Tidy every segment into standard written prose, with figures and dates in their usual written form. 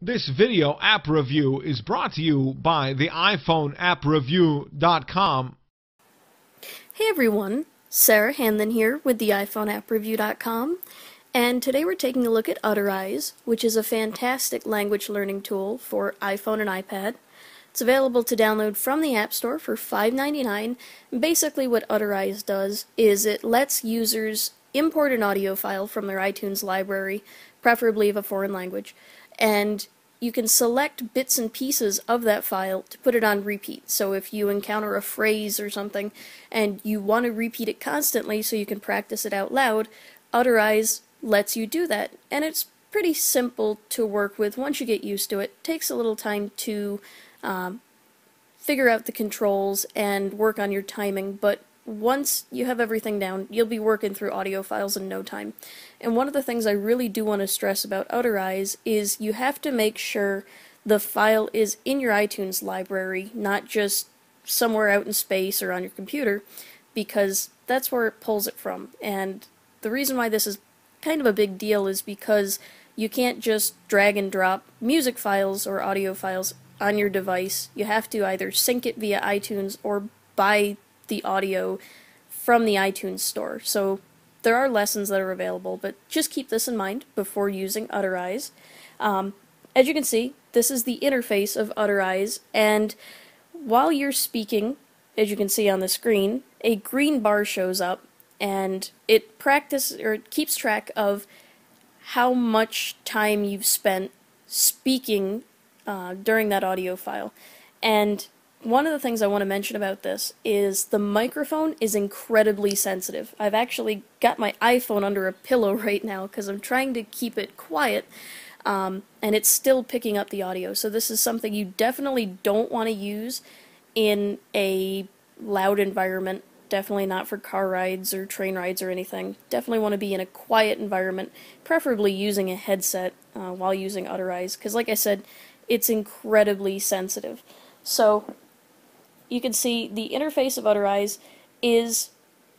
This video app review is brought to you by the iPhone appreview.com. Hey everyone, Sarah Hanlon here with the iPhone appreview.com, and today we're taking a look at Utterize, which is a fantastic language learning tool for iPhone and iPad. It's available to download from the App Store for $5.99. Basically what Utterize does is it lets users import an audio file from their iTunes library, preferably of a foreign language, and you can select bits and pieces of that file to put it on repeat. So if you encounter a phrase or something and you want to repeat it constantly so you can practice it out loud, Utterize lets you do that. And it's pretty simple to work with once you get used to it. It takes a little time to figure out the controls and work on your timing, but once you have everything down, you'll be working through audio files in no time. And one of the things I really do want to stress about Utterize is you have to make sure the file is in your iTunes library, not just somewhere out in space or on your computer, because that's where it pulls it from. And the reason why this is kind of a big deal is because you can't just drag and drop music files or audio files on your device. You have to either sync it via iTunes or buy the audio from the iTunes store. So there are lessons that are available, but just keep this in mind before using Utterize. As you can see, this is the interface of Utterize, and while you're speaking, as you can see on the screen, a green bar shows up, and it keeps track of how much time you've spent speaking during that audio file. And one of the things I want to mention about this is the microphone is incredibly sensitive. I've actually got my iPhone under a pillow right now because I'm trying to keep it quiet, and it's still picking up the audio. So this is something you definitely don't want to use in a loud environment. Definitely not for car rides or train rides or anything. Definitely want to be in a quiet environment, preferably using a headset while using Utterize, because like I said, it's incredibly sensitive. So you can see the interface of Utterize is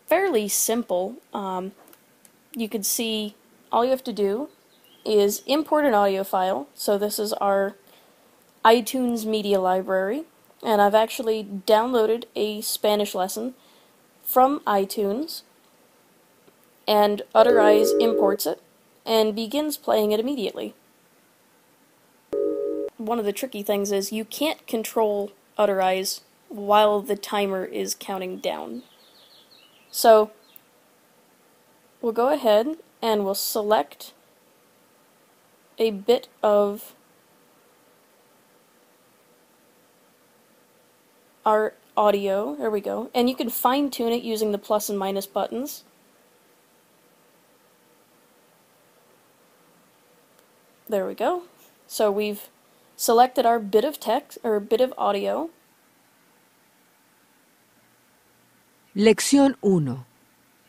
fairly simple. You can see all you have to do is import an audio file. So this is our iTunes media library, and I've actually downloaded a Spanish lesson from iTunes, and Utterize imports it and begins playing it immediately. One of the tricky things is you can't control Utterize while the timer is counting down. So we'll go ahead and we'll select a bit of our audio. There we go. And you can fine tune it using the plus and minus buttons. There we go. So we've selected our bit of text or bit of audio. Lección 1.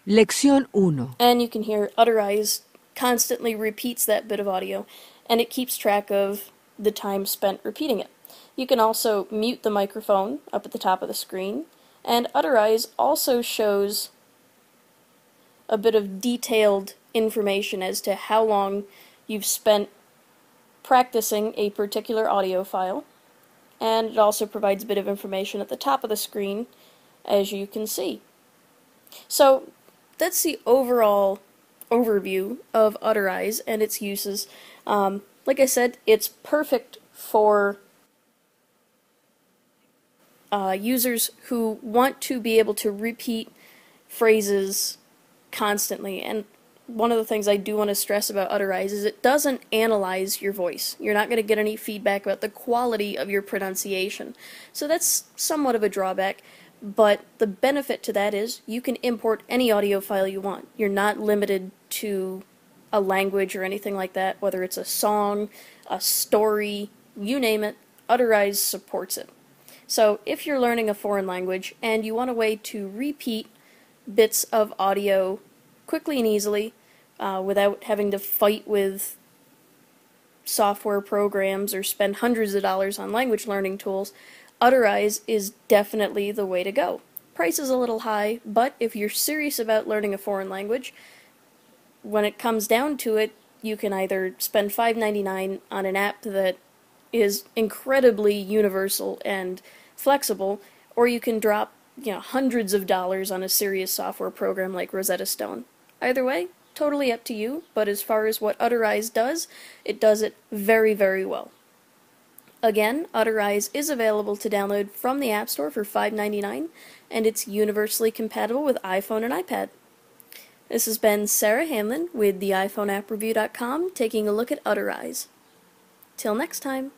Lección 1. And you can hear Utterize constantly repeats that bit of audio, and it keeps track of the time spent repeating it. You can also mute the microphone up at the top of the screen, and Utterize also shows a bit of detailed information as to how long you've spent practicing a particular audio file, and it also provides a bit of information at the top of the screen, as you can see. So that's the overall overview of Utterize and its uses. Like I said, it's perfect for users who want to be able to repeat phrases constantly. And one of the things I do want to stress about Utterize is it doesn't analyze your voice. You're not going to get any feedback about the quality of your pronunciation. So that's somewhat of a drawback, but the benefit to that is you can import any audio file you want. You're not limited to a language or anything like that, whether it's a song, a story, you name it, Utterize supports it. So if you're learning a foreign language and you want a way to repeat bits of audio quickly and easily without having to fight with software programs or spend hundreds of dollars on language learning tools, Utterize is definitely the way to go. Price is a little high, but if you're serious about learning a foreign language, when it comes down to it, you can either spend $5.99 on an app that is incredibly universal and flexible, or you can drop, hundreds of dollars on a serious software program like Rosetta Stone. Either way, totally up to you, but as far as what Utterize does, it does it very, very well. Again, Utterize is available to download from the App Store for $5.99, and it's universally compatible with iPhone and iPad. This has been Sarah Hanlon with the iPhoneAppReview.com taking a look at Utterize. Till next time.